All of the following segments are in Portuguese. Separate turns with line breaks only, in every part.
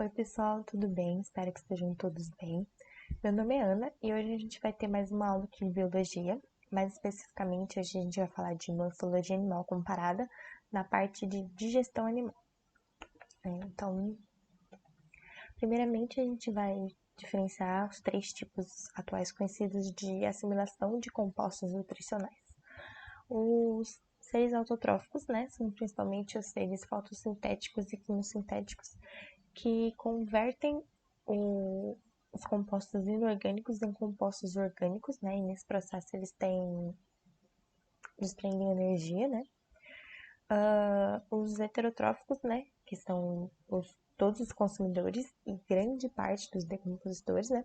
Oi, pessoal, tudo bem? Espero que estejam todos bem. Meu nome é Ana e hoje a gente vai ter mais uma aula aqui de biologia. Mais especificamente, hoje a gente vai falar de morfologia animal comparada na parte de digestão animal. Então, primeiramente, a gente vai diferenciar os três tipos atuais conhecidos de assimilação de compostos nutricionais. Os seres autotróficos, né, são principalmente os seres fotossintéticos e quimossintéticos que convertem os compostos inorgânicos em compostos orgânicos, né? E nesse processo eles desprendem energia, né? Os heterotróficos, né? Que são todos os consumidores e grande parte dos decompositores, né?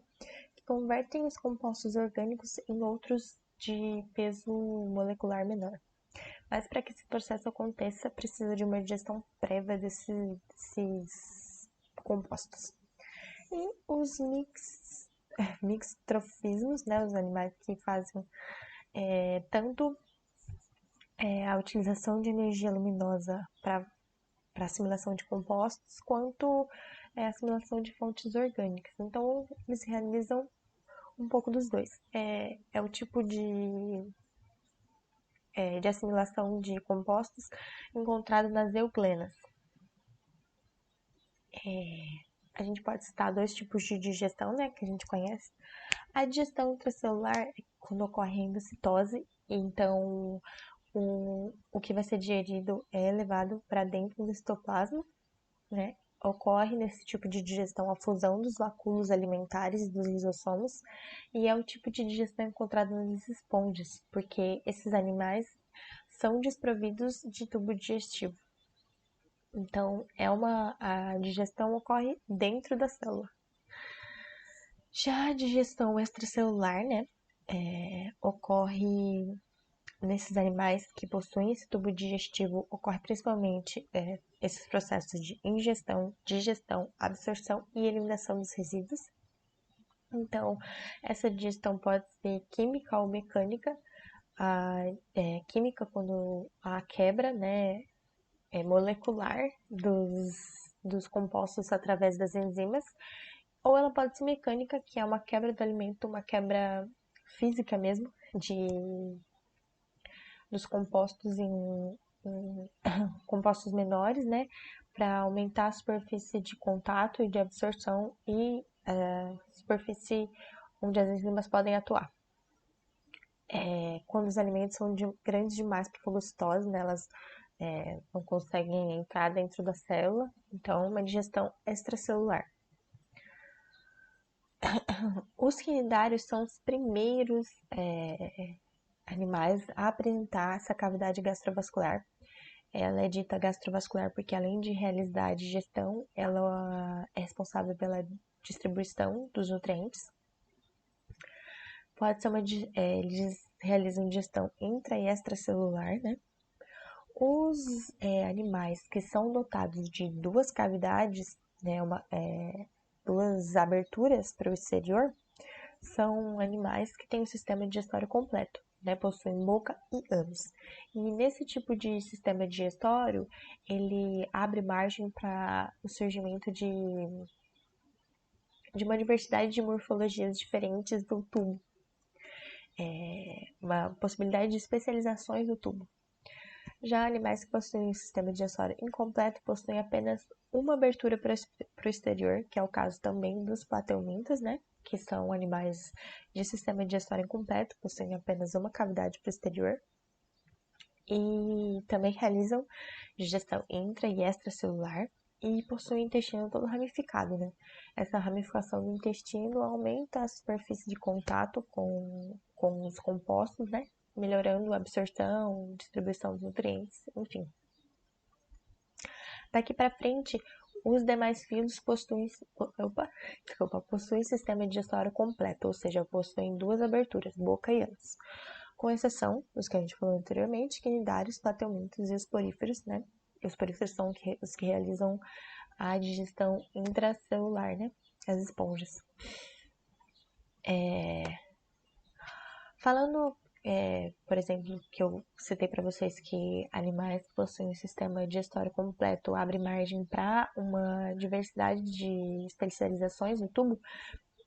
Que convertem os compostos orgânicos em outros de peso molecular menor. Mas para que esse processo aconteça, precisa de uma digestão prévia desses compostos. E os mixtrofismos, né, os animais que fazem tanto a utilização de energia luminosa para assimilação de compostos, quanto a assimilação de fontes orgânicas. Então, eles realizam um pouco dos dois. É o tipo de assimilação de compostos encontrado nas euglenas. A gente pode citar dois tipos de digestão, né, que a gente conhece. A digestão intracelular é quando ocorre a endocitose, então o que vai ser digerido é levado para dentro do citoplasma, né? Ocorre nesse tipo de digestão a fusão dos vacúolos alimentares dos lisossomos e é o tipo de digestão encontrado nas esponjas, porque esses animais são desprovidos de tubo digestivo. Então, a digestão ocorre dentro da célula. Já a digestão extracelular, né, ocorre nesses animais que possuem esse tubo digestivo, ocorre principalmente esses processos de ingestão, digestão, absorção e eliminação dos resíduos. Então, essa digestão pode ser química ou mecânica. Química quando a quebra, né, molecular dos compostos através das enzimas, ou ela pode ser mecânica, que é uma quebra do alimento, uma quebra física mesmo, dos compostos em compostos menores, né? Para aumentar a superfície de contato e de absorção e a superfície onde as enzimas podem atuar. Quando os alimentos são grandes demais para fagocitose, né, elas não conseguem entrar dentro da célula, então uma digestão extracelular. Os quinidários são os primeiros animais a apresentar essa cavidade gastrovascular. Ela é dita gastrovascular porque, além de realizar a digestão, ela é responsável pela distribuição dos nutrientes. Eles realizam digestão intra e extracelular, né? Os animais que são dotados de duas cavidades, né, duas aberturas para o exterior, são animais que têm um sistema digestório completo, né, possuem boca e ânus. E nesse tipo de sistema digestório, ele abre margem para o surgimento de uma diversidade de morfologias diferentes do tubo, uma possibilidade de especializações do tubo. Já animais que possuem um sistema digestório incompleto possuem apenas uma abertura para o exterior, que é o caso também dos plateumintas, né? Que são animais de sistema digestório incompleto, possuem apenas uma cavidade para o exterior. E também realizam digestão intra e extracelular e possuem o intestino todo ramificado, né? Essa ramificação do intestino aumenta a superfície de contato com os compostos, né? Melhorando a absorção, distribuição dos nutrientes, enfim. Daqui para frente, os demais filos possuem sistema digestório completo, ou seja, possuem duas aberturas, boca e ânus. Com exceção dos que a gente falou anteriormente, quinidários, plateumintos e os poríferos, né? E os poríferos são os que realizam a digestão intracelular, né? As esponjas. Falando por exemplo, que eu citei para vocês que animais que possuem um sistema digestório completo abre margem para uma diversidade de especializações no tubo,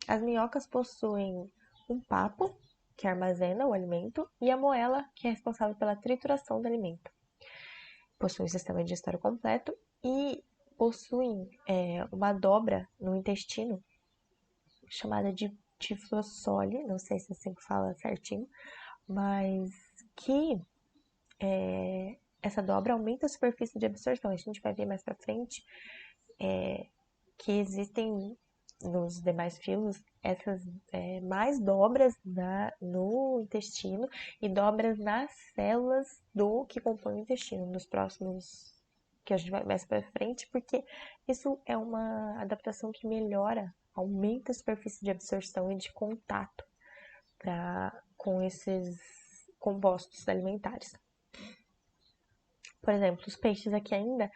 as minhocas possuem um papo, que armazena o alimento, e a moela, que é responsável pela trituração do alimento. Possuem um sistema digestório completo e possuem uma dobra no intestino, chamada de tiflossole, não sei se é assim que fala certinho, mas que essa dobra aumenta a superfície de absorção. A gente vai ver mais pra frente que existem nos demais filos essas mais dobras no intestino e dobras nas células do que compõe o intestino. Nos próximos que a gente vai mais para frente, porque isso é uma adaptação que melhora, aumenta a superfície de absorção e de contato com esses compostos alimentares. Por exemplo, os peixes aqui ainda,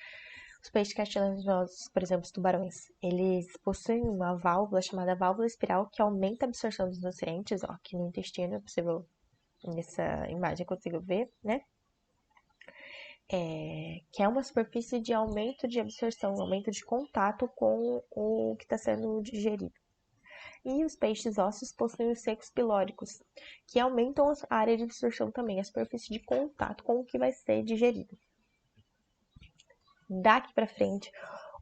os peixes cartilaginosos, por exemplo, os tubarões, eles possuem uma válvula chamada válvula espiral que aumenta a absorção dos nutrientes, ó, aqui no intestino, é possível, nessa imagem eu consigo ver, né? Que é uma superfície de aumento de absorção, aumento de contato com o que está sendo digerido. E os peixes ósseos possuem os secos pilóricos, que aumentam a área de absorção também, a superfície de contato com o que vai ser digerido. Daqui para frente,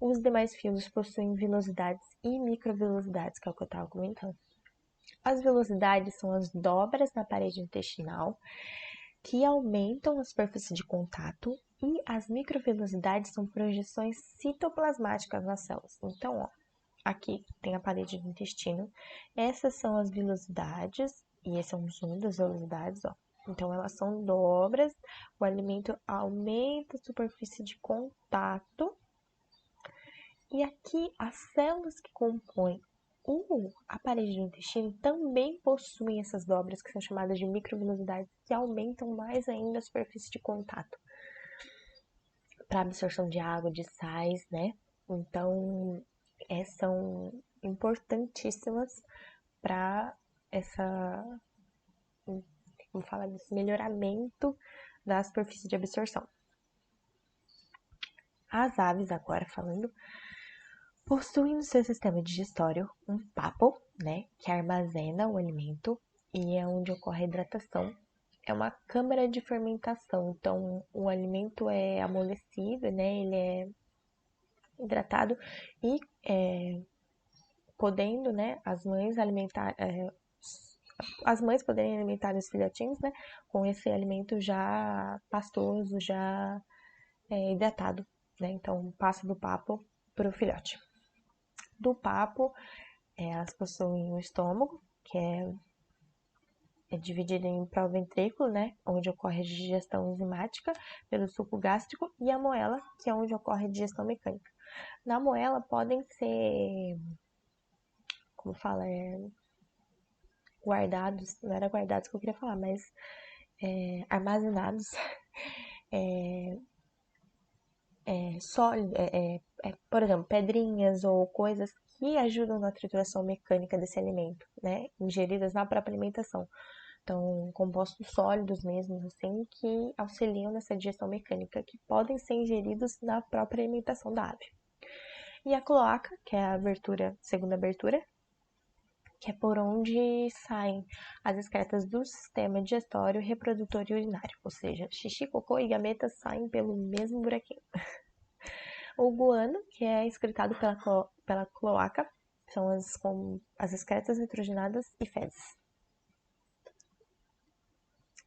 os demais filos possuem velocidades e microvelocidades, que é o que eu estava comentando. As velocidades são as dobras na parede intestinal, que aumentam a superfície de contato, e as microvelocidades são projeções citoplasmáticas nas células. Então, ó, aqui tem a parede do intestino, essas são as velocidades, e esse é um zoom das velocidades, ó. Então, elas são dobras, o alimento aumenta a superfície de contato, e aqui as células que compõem a parede do intestino também possuem essas dobras, que são chamadas de microvelocidades, que aumentam mais ainda a superfície de contato para absorção de água, de sais, né? Então, são importantíssimas para vamos falar desse melhoramento da superfície de absorção. As aves, agora falando, possuem no seu sistema digestório um papo, né, que armazena o alimento e é onde ocorre a hidratação. É uma câmara de fermentação, então o alimento é amolecido, né, ele é hidratado e podendo, né, as mães poderem alimentar os filhotinhos, né, com esse alimento já pastoso, já hidratado, né, então passa do papo para o filhote. Do papo, elas possuem o estômago, que é dividido em prooventrículo, né, onde ocorre a digestão enzimática pelo suco gástrico, e a moela, que é onde ocorre a digestão mecânica. Na moela podem ser, como fala, guardados, não era guardados que eu queria falar, mas armazenados sólido, por exemplo, pedrinhas ou coisas que ajudam na trituração mecânica desse alimento, né, ingeridas na própria alimentação. Então, compostos sólidos mesmo, assim, que auxiliam nessa digestão mecânica, que podem ser ingeridos na própria alimentação da ave. E a cloaca, que é a abertura, segunda abertura, que é por onde saem as excretas do sistema digestório, reprodutor e urinário, ou seja, xixi, cocô e gametas saem pelo mesmo buraquinho. O guano, que é excretado pela cloaca, são as excretas nitrogenadas e fezes.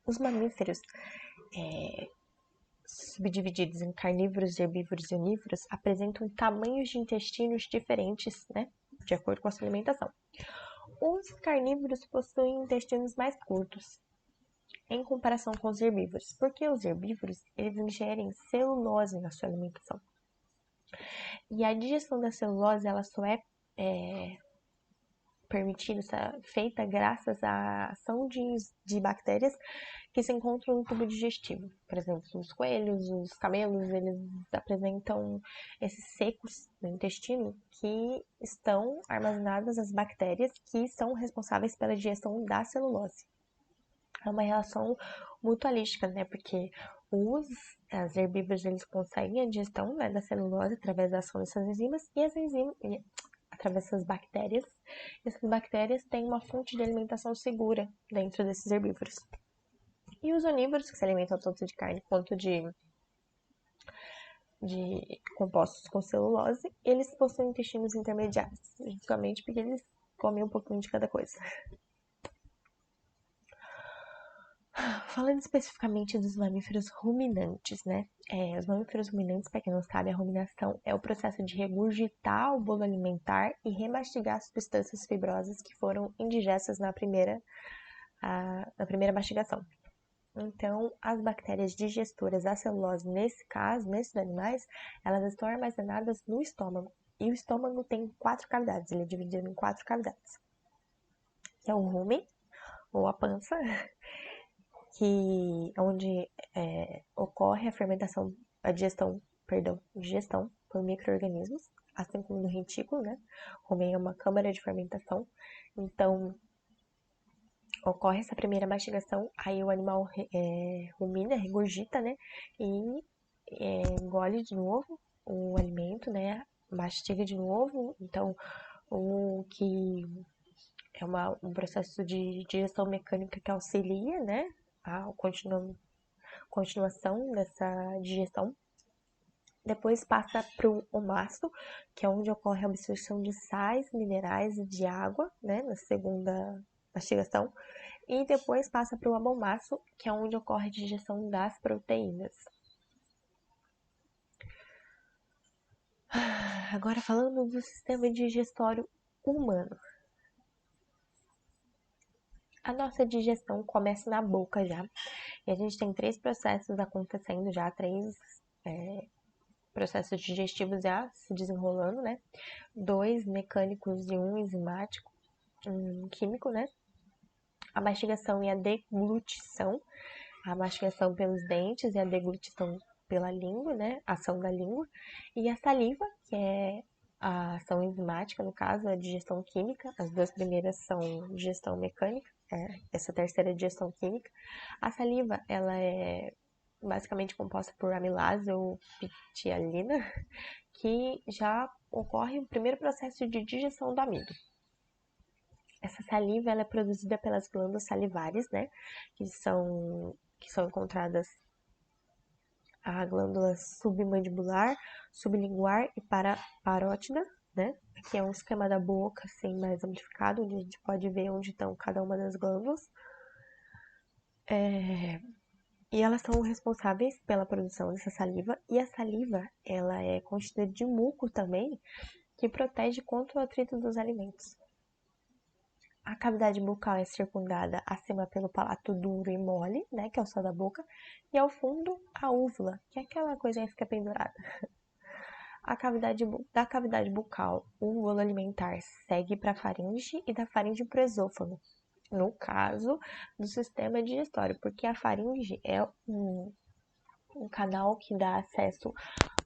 Os mamíferos, subdivididos em carnívoros, herbívoros e onívoros, apresentam tamanhos de intestinos diferentes, né, de acordo com a sua alimentação. Os carnívoros possuem intestinos mais curtos, em comparação com os herbívoros, porque os herbívoros eles ingerem celulose na sua alimentação. E a digestão da celulose ela só é permitida, feita graças à ação de bactérias que se encontram no tubo digestivo. Por exemplo, os coelhos, os camelos, eles apresentam esses secos no intestino que estão armazenadas as bactérias que são responsáveis pela digestão da celulose. É uma relação mutualística, né? Porque as herbívoros, eles conseguem a digestão, né, da celulose através da ação dessas enzimas e as enzimas, através dessas bactérias. E essas bactérias têm uma fonte de alimentação segura dentro desses herbívoros. E os onívoros, que se alimentam tanto de carne quanto de compostos com celulose, eles possuem intestinos intermediários, justamente porque eles comem um pouquinho de cada coisa. Falando especificamente dos mamíferos ruminantes, né? Os mamíferos ruminantes, para quem não sabe, a ruminação é o processo de regurgitar o bolo alimentar e remastigar substâncias fibrosas que foram indigestas na primeira mastigação. Então, as bactérias digestoras da celulose, nesse caso, nesses animais, elas estão armazenadas no estômago. E o estômago tem 4 cavidades, ele é dividido em 4 cavidades. Que é o rumen, ou a pança, que onde ocorre a fermentação, digestão por micro-organismos, assim como no rentículo, né? O rumen é uma câmara de fermentação. Então, ocorre essa primeira mastigação, aí o animal rumina, regurgita, né? E engole de novo o alimento, né? Mastiga de novo. Então, o que é um processo de digestão mecânica que auxilia, né? A continuação dessa digestão. Depois passa para o omasto, que é onde ocorre a absorção de sais, minerais e de água, né? Na segunda mastigação. E depois passa para o abomaço, que é onde ocorre a digestão das proteínas. Agora falando do sistema digestório humano. A nossa digestão começa na boca já. E a gente tem 3 processos acontecendo já, 3 processos digestivos já se desenrolando, né? 2 mecânicos e 1 enzimático, químico, né? A mastigação e a deglutição. A mastigação pelos dentes e a deglutição pela língua, né? A ação da língua. E a saliva, que é a ação enzimática, no caso, a digestão química. As 2 primeiras são digestão mecânica, essa terceira é digestão química. A saliva, ela é basicamente composta por amilase ou ptialina, que já ocorre o primeiro processo de digestão do amido. Essa saliva, ela é produzida pelas glândulas salivares, né? Que são encontradas a glândula submandibular, sublinguar e parótida, né? Que é um esquema da boca, assim, mais amplificado, onde a gente pode ver onde estão cada uma das glândulas. E elas são responsáveis pela produção dessa saliva. E a saliva, ela é constituída de muco também, que protege contra o atrito dos alimentos. A cavidade bucal é circundada acima pelo palato duro e mole, né, que é o céu da boca, e ao fundo a úvula, que é aquela coisinha que fica pendurada. Da cavidade bucal, o bolo alimentar segue para a faringe e da faringe para o esôfago. No caso do sistema digestório, porque a faringe é um canal que dá acesso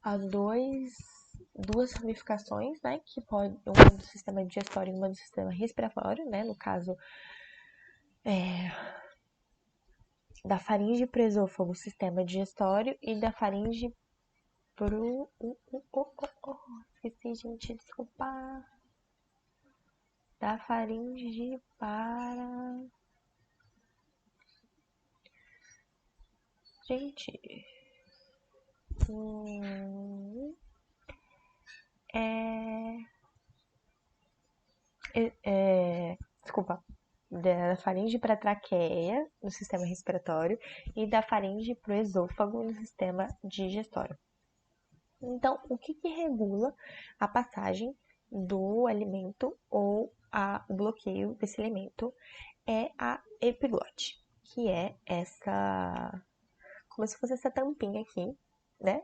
a duas ramificações, né, que pode, uma do sistema digestório e uma do sistema respiratório, né, no caso da faringe pro esôfago, sistema digestório, e da faringe pro... esqueci, gente, desculpa. Da faringe para... Gente... Desculpa. Da faringe para a traqueia, no sistema respiratório, e da faringe para o esôfago, no sistema digestório. Então, o que regula a passagem do alimento ou o bloqueio desse alimento é a epiglote, que é essa, como se fosse essa tampinha aqui, né?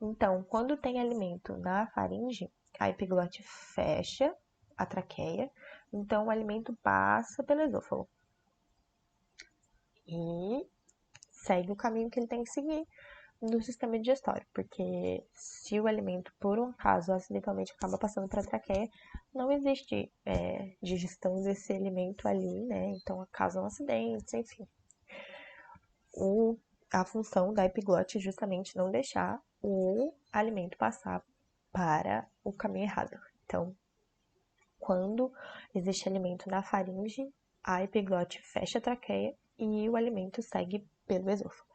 Então, quando tem alimento na faringe, a epiglote fecha a traqueia, então o alimento passa pelo esôfago e segue o caminho que ele tem que seguir no sistema digestório, porque se o alimento, por um acaso, acidentalmente acaba passando para a traqueia, não existe digestão desse alimento ali, né? Então, causam acidentes, enfim. a função da epiglote é justamente não deixar o alimento passar para o caminho errado. Então, quando existe alimento na faringe, a epiglote fecha a traqueia e o alimento segue pelo esôfago.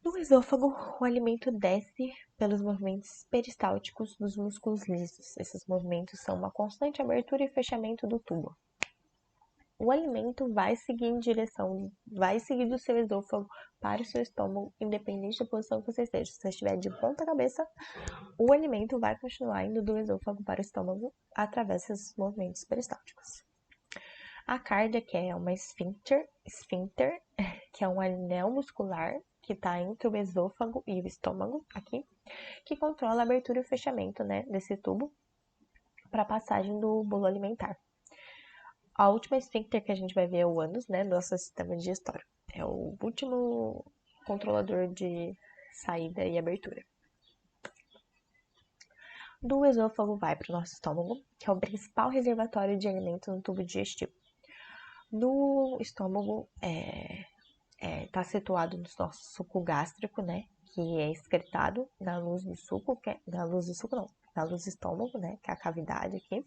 No esôfago, o alimento desce pelos movimentos peristálticos dos músculos lisos. Esses movimentos são uma constante abertura e fechamento do tubo. O alimento vai seguir do seu esôfago para o seu estômago, independente da posição que você esteja. Se você estiver de ponta cabeça, o alimento vai continuar indo do esôfago para o estômago através desses movimentos peristálticos. A cárdia, que é uma esfíncter, que é um anel muscular que está entre o esôfago e o estômago, aqui, que controla a abertura e o fechamento, né, desse tubo para a passagem do bolo alimentar. A última esfíncter que a gente vai ver é o ânus, né, do nosso sistema digestório. É o último controlador de saída e abertura. Do esôfago vai para o nosso estômago, que é o principal reservatório de alimento no tubo digestivo. No estômago está situado no nosso suco gástrico, né, que é excretado na luz do estômago, né, que é a cavidade aqui.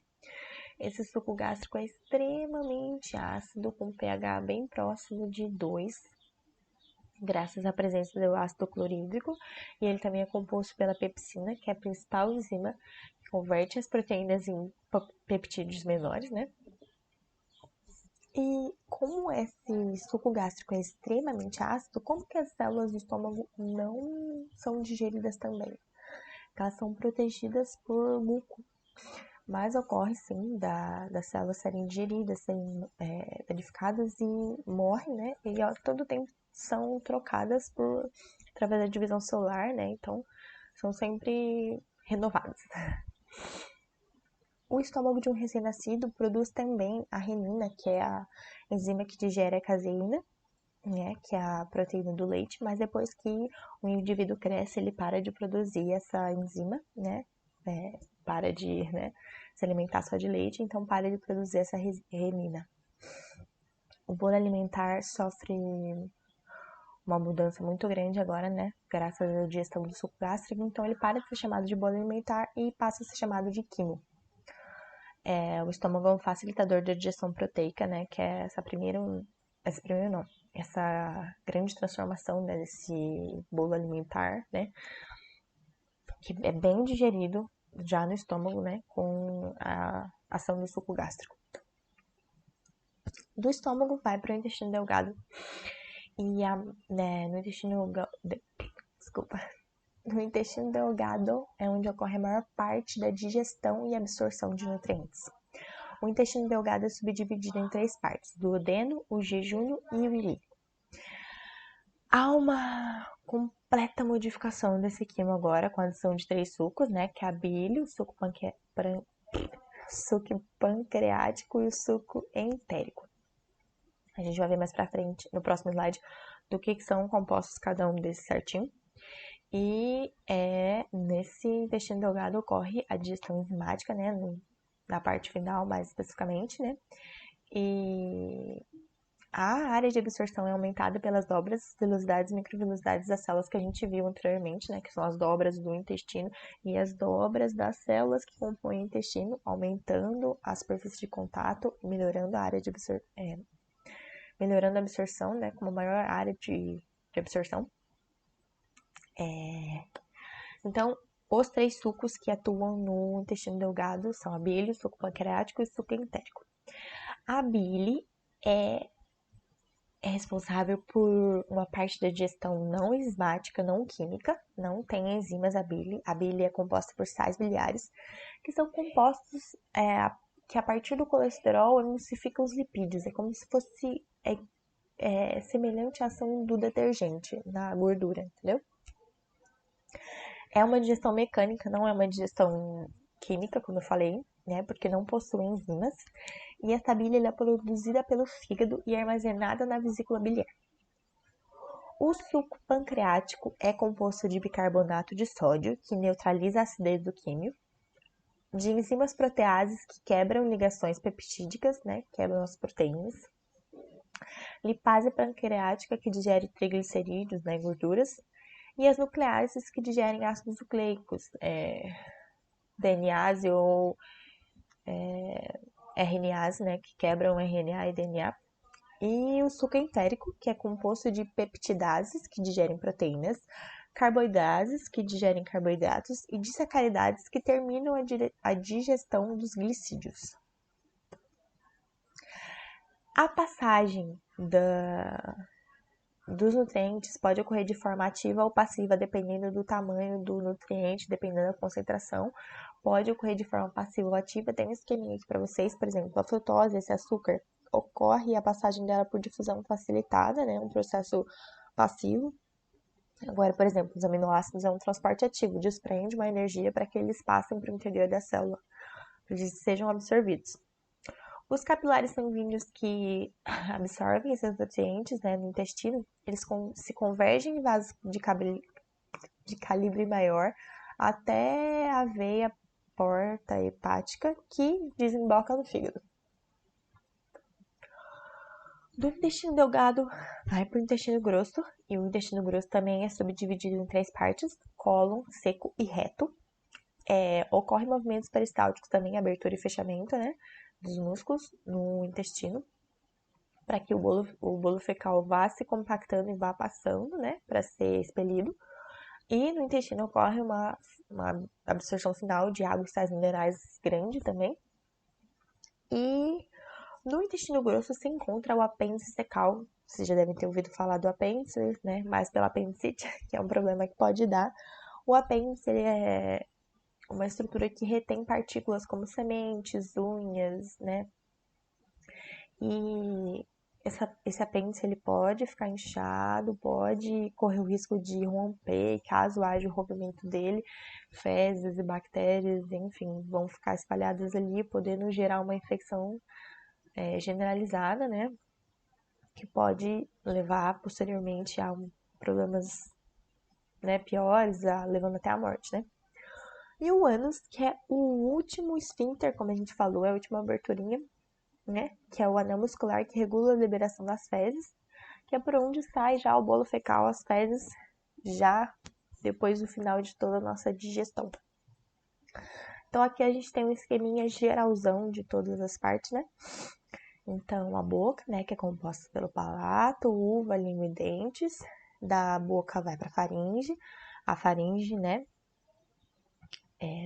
Esse suco gástrico é extremamente ácido, com pH bem próximo de 2, graças à presença do ácido clorídrico, e ele também é composto pela pepsina, que é a principal enzima que converte as proteínas em peptídeos menores, né? E como esse suco gástrico é extremamente ácido, como que as células do estômago não são digeridas também? Elas são protegidas por muco, mas ocorre sim das células serem digeridas, serem danificadas e morrem, né? E a todo tempo são trocadas através da divisão celular, né? Então são sempre renovadas. O estômago de um recém-nascido produz também a renina, que é a enzima que digere a caseína, né, que é a proteína do leite, mas depois que o indivíduo cresce, ele para de produzir essa enzima, né, para de se alimentar só de leite, então para de produzir essa renina. O bolo alimentar sofre uma mudança muito grande agora, né, graças à digestão do suco gástrico, então ele para de ser chamado de bolo alimentar e passa a ser chamado de quimo. O estômago é um facilitador da digestão proteica, né, que é essa grande transformação, né, desse bolo alimentar, né, que é bem digerido já no estômago, né, com a ação do suco gástrico. Do estômago vai para o intestino delgado e no intestino delgado é onde ocorre a maior parte da digestão e absorção de nutrientes. O intestino delgado é subdividido em 3 partes: o duodeno, o jejúnio e o ilíaco. Há uma completa modificação desse quimo agora com a adição de 3 sucos, né? Que é a bile, o suco pancreático e o suco entérico. A gente vai ver mais pra frente, no próximo slide, do que são compostos cada um desses certinho. E nesse intestino delgado ocorre a digestão enzimática, né? Na parte final, mais especificamente, né? E a área de absorção é aumentada pelas dobras, velocidades e microvelocidades das células que a gente viu anteriormente, né? Que são as dobras do intestino e as dobras das células que compõem o intestino, aumentando a superfície de contato e melhorando a área de melhorando a absorção, né? Com uma maior área de absorção. Então, os 3 sucos que atuam no intestino delgado são a bile, o suco pancreático e o suco entérico. A bile é responsável por uma parte da digestão não enzimática, não química, não tem enzimas a bile. A bile é composta por sais biliares, que são compostos que a partir do colesterol emulsificam os lipídios. É como se fosse semelhante à ação do detergente na gordura, entendeu? É uma digestão mecânica, não é uma digestão química, como eu falei, né? Porque não possui enzimas. E essa bile é produzida pelo fígado e é armazenada na vesícula biliar. O suco pancreático é composto de bicarbonato de sódio, que neutraliza a acidez do químio, de enzimas proteases que quebram ligações peptídicas, né? Quebram as proteínas. Lipase pancreática, que digere triglicerídeos, né, gorduras. E as nucleases, que digerem ácidos nucleicos, DNase ou RNase, né, que quebram RNA e DNA. E o suco entérico, que é composto de peptidases, que digerem proteínas, carboidrases, que digerem carboidratos, e disacaridades, que terminam a digestão dos glicídios. A passagem dos nutrientes pode ocorrer de forma ativa ou passiva, dependendo do tamanho do nutriente, dependendo da concentração. Pode ocorrer de forma passiva ou ativa. Tem um esqueminha aqui para vocês, por exemplo, a frutose, esse açúcar, ocorre a passagem dela por difusão facilitada, né? Um processo passivo. Agora, por exemplo, os aminoácidos é um transporte ativo, desprende uma energia para que eles passem para o interior da célula, para que eles sejam absorvidos. Os capilares sanguíneos que absorvem esses nutrientes, né, no intestino, eles se convergem em vasos de calibre maior até a veia porta hepática, que desemboca no fígado. Do intestino delgado vai para o intestino grosso, e o intestino grosso também é subdividido em 3 partes: cólon, seco e reto. Ocorrem movimentos peristálticos também, abertura e fechamento, né, dos músculos no intestino, para que o bolo fecal vá se compactando e vá passando, né, para ser expelido. E no intestino ocorre uma absorção final de água e sais minerais grande também. E no intestino grosso se encontra o apêndice fecal. Vocês já devem ter ouvido falar do apêndice, né? Mais pela apendicite, que é um problema que pode dar. O apêndice ele é uma estrutura que retém partículas como sementes, unhas, né? E esse apêndice ele pode ficar inchado, pode correr o risco de romper, e caso haja o rompimento dele, fezes e bactérias, enfim, vão ficar espalhadas ali, podendo gerar uma infecção generalizada, né? Que pode levar posteriormente a problemas, né, piores, levando até a morte, né? E o ânus, que é o último esfíncter, como a gente falou, é a última aberturinha, né? Que é o anel muscular que regula a liberação das fezes, que é por onde sai já o bolo fecal, as fezes, já depois do final de toda a nossa digestão. Então aqui a gente tem um esqueminha geralzão de todas as partes, né? Então, a boca, né, que é composta pelo palato, uva, língua e dentes. Da boca vai para a faringe, né,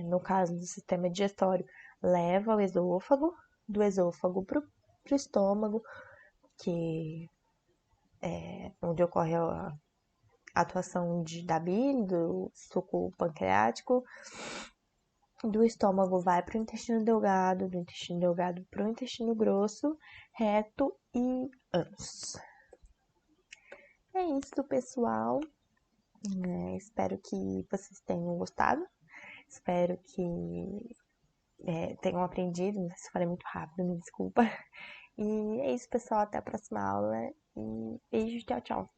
no caso do sistema digestório, leva ao esôfago, do esôfago para o estômago, que é onde ocorre a atuação da bile, do suco pancreático. Do estômago vai para o intestino delgado, do intestino delgado para o intestino grosso, reto e ânus. É isso, pessoal. Espero que vocês tenham gostado. Espero que tenham aprendido. Não sei se falei muito rápido, me desculpa. E é isso, pessoal. Até a próxima aula. E beijo, tchau, tchau.